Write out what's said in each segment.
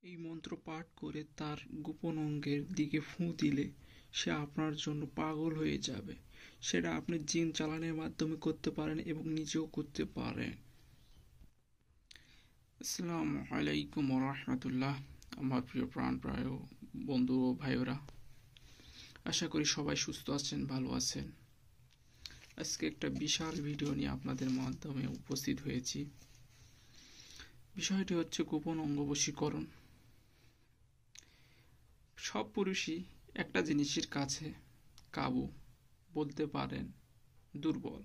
এই মন্ত্র পাঠ করে তার গোপন অঙ্গের দিকে ফুঁ দিলে সে আপনার জন্য পাগল হয়ে যাবে। সেটা আপনি জিন চালানোর মাধ্যমে করতে পারেন এবং নিজেও করতে পারেন। আসসালামু আলাইকুম রাহমাতুল্লাহ। আমার প্রিয় প্রাণপ্রায় বন্ধু ও ভাইয়েরা, আশা করি সবাই সুস্থ আছেন, ভালো আছেন। আজকে একটা বিশাল ভিডিও নিয়ে আপনাদের মাধ্যমে উপস্থিত হয়েছি। বিষয়টি হচ্ছে গোপন অঙ্গ বশীকরণ। সব পুরুষই একটা জিনিসের কাছে কাবু, বলতে পারেন দুর্বল।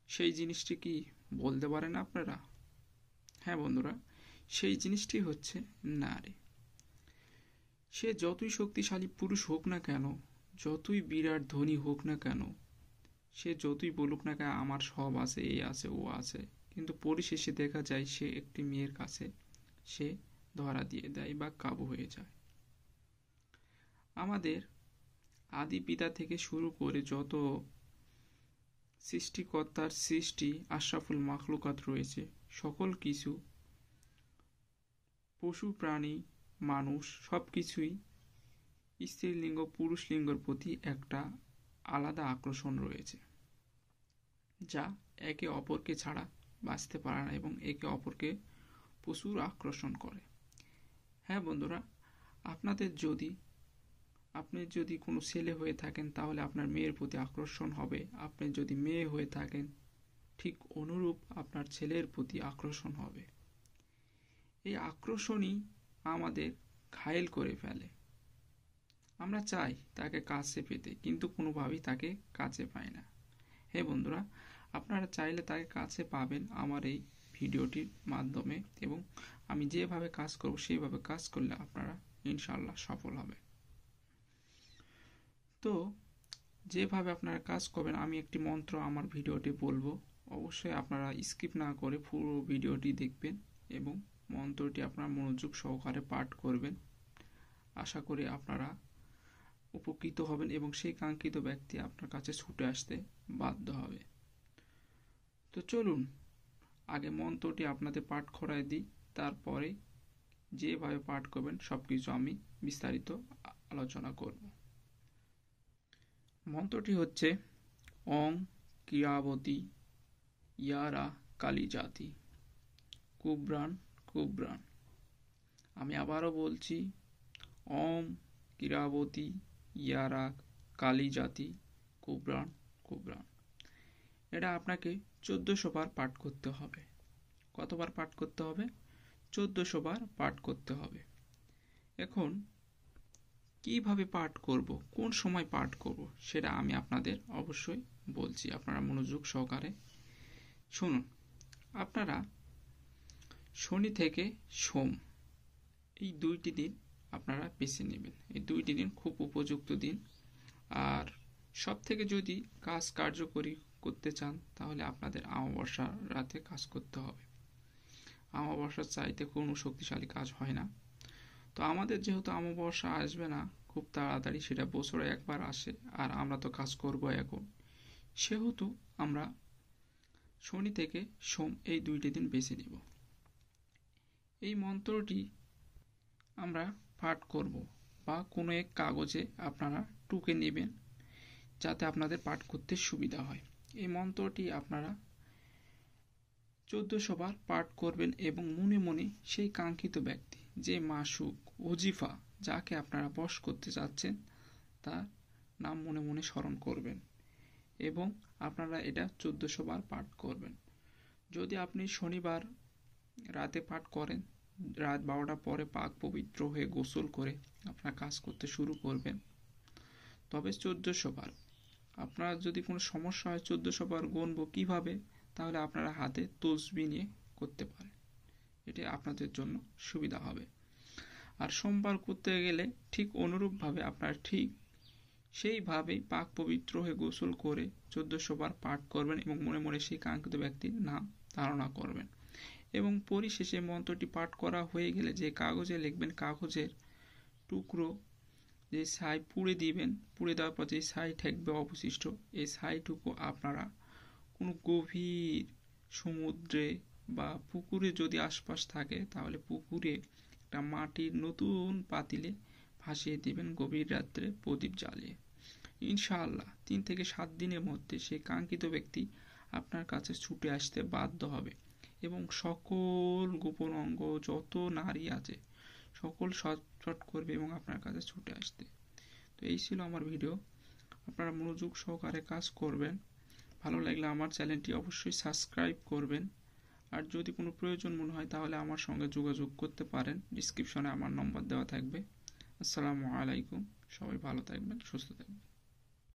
সেই জিনিসটি কি বলতে পারেন আপনারা? হ্যাঁ বন্ধুরা, সেই জিনিসটি হচ্ছে নারী। সে যতই শক্তিশালী পুরুষ হোক না কেন, যতই বিরাট ধনী হোক না কেন, সে যতই বলুক না কেন আমার সব আছে, এই আছে, ও আছে, কিন্তু পরিশেষে দেখা যায় সে একটি মেয়ের কাছে সে ধরা দিয়ে দেয় বা কাবু হয়ে যায়। আমাদের আদি পিতা থেকে শুরু করে যত সৃষ্টিকর্তার সৃষ্টি আশরাফুল মাখলুকাত রয়েছে, সকল কিছু, পশু প্রাণী মানুষ সব কিছুই স্ত্রীলিঙ্গ পুরুষ লিঙ্গের প্রতি একটা আলাদা আকর্ষণ রয়েছে, যা একে অপরকে ছাড়া বাঁচতে পারে না এবং একে অপরকে প্রচুর আকর্ষণ করে। হ্যাঁ বন্ধুরা, আপনি যদি কোনো ছেলে হয়ে থাকেন তাহলে আপনার মেয়ের প্রতি আকর্ষণ হবে। আপনি যদি মেয়ে হয়ে থাকেন ঠিক অনুরূপ আপনার ছেলের প্রতি আকর্ষণ হবে। এই আকর্ষণই আমাদের ঘায়েল করে ফেলে। আমরা চাই তাকে কাছে পেতে, কিন্তু কোনোভাবেই তাকে কাছে পাই না। হে বন্ধুরা, আপনারা চাইলে তাকে কাছে পাবেন আমার এই ভিডিওটির মাধ্যমে, এবং আমি যেভাবে কাজ করব সেইভাবে কাজ করলে আপনারা ইনশাআল্লাহ সফল হবে। তো যেভাবে আপনারা কাজ করবেন, আমি একটি মন্ত্র আমার ভিডিওটি বলবো, অবশ্যই আপনারা স্কিপ না করে পুরো ভিডিওটি দেখবেন এবং মন্ত্রটি আপনারা মনোযোগ সহকারে পাঠ করবেন। আশা করি আপনারা উপকৃত হবেন এবং সেই কাঙ্ক্ষিত ব্যক্তি আপনার কাছে ছুটে আসতে বাধ্য হবে। তো চলুন আগে মন্ত্রটি আপনাদের পাঠ করায় দিই, তারপরে যেভাবে পাঠ করবেন সবকিছু আমি বিস্তারিত আলোচনা করব। মন্ত্রটি হচ্ছে অং ক্রিয়াবতী ইয়ারা কালী জাতি কুব্রান কুব্রান। আমি আবারও বলছি, ওম ক্রিয়াবতী ইয়ারা কালী জাতি কুব্রান কুব্রান। এটা আপনাকে 1400 বার পাঠ করতে হবে। কতবার পাঠ করতে হবে? 1400 বার পাঠ করতে হবে। এখন কিভাবে পাঠ করব, কোন সময় পাঠ করব, সেটা আমি আপনাদের অবশ্যই বলছি, আপনারা মনোযোগ সহকারে শুনুন। আপনারা শনি থেকে সোম এই দুইটি দিন আপনারা বেছে নেবেন। এই দুইটি দিন খুব উপযুক্ত দিন। আর সব থেকে যদি কাজ কার্যকরী করতে চান তাহলে আপনাদের অমাবস্যার রাতে কাজ করতে হবে। অমাবস্যার চাইতে কোনো শক্তিশালী কাজ হয় না। তো আমাদের যেহেতু অমাবস্যা আসবে না খুব তাড়াতাড়ি, সেটা বছরে একবার আসে, আর আমরা তো কাজ করব এখন, সেহেতু আমরা শনি থেকে সোম এই দুইটি দিন বেছে নেব। এই মন্ত্রটি আমরা পাঠ করব, বা কোনো এক কাগজে আপনারা টুকে নেবেন যাতে আপনাদের পাঠ করতে সুবিধা হয়। এই মন্ত্রটি আপনারা 1400 বার পাঠ করবেন এবং মনে মনে সেই কাঙ্ক্ষিত ব্যক্তি, যে মাসুক ওজিফা যাকে আপনারা বশ করতে চাচ্ছেন, তার নাম মনে মনে স্মরণ করবেন এবং আপনারা এটা 1400 বার পাঠ করবেন। যদি আপনি শনিবার রাতে পাঠ করেন, রাত 12টার পরে পাক পবিত্র হয়ে গোসল করে আপনারা কাজ করতে শুরু করবেন, তবে 1400 বার। আপনার যদি কোনো সমস্যা হয় 1400 বার গুনবো কিভাবে, তাহলে আপনারা হাতে তসবিহ নিয়ে করতে পারেন, এটি আপনাদের জন্য সুবিধা হবে। আর সোমবার করতে গেলে ঠিক অনুরূপভাবে আপনারা ঠিক সেইভাবেই পাক পবিত্র হয়ে গোসল করে 1400 বার পাঠ করবেন এবং মনে মনে সেই কাঙ্ক্ষিত ব্যক্তির নাম ধারণা করবেন। এবং পরিশেষে মন্ত্রটি পাঠ করা হয়ে গেলে যে কাগজে লিখবেন, কাগজের টুকরো যে ছাই পুড়ে দিবেন, পুড়ে দেওয়ার পর যে ছাই থাকবে অবশিষ্ট, এই ছাইটুকু আপনারা কোনো গভীর সমুদ্রে বা পুকুরে যদি আশপাশ থাকে তাহলে পুকুরে একটা মাটির নতুন পাতিলে ভাসিয়ে দিবেন গভীর রাত্রে প্রদীপ জ্বালিয়ে। ইনশাআল্লাহ 3 থেকে 7 দিনের মধ্যে সেই কাঙ্ক্ষিত ব্যক্তি আপনার কাছে ছুটে আসতে বাধ্য হবে এবং সকল গোপন অঙ্গ যত নারী আছে সকল ছটফট করবে এবং আপনার কাছে ছুটে আসতে। তো এই ছিল আমার ভিডিও। আপনারা মনোযোগ সহকারে কাজ করবেন। ভালো লাগলে আমার চ্যানেলটি অবশ্যই সাবস্ক্রাইব করবেন। আর যদি কোনো প্রয়োজন মনে হয় তাহলে আমার সঙ্গে যোগাযোগ করতে পারেন। ডিসক্রিপশনে আমার নম্বর দেওয়া থাকবে। আসসালামু আলাইকুম। সবাই ভালো থাকবেন, সুস্থ থাকবেন।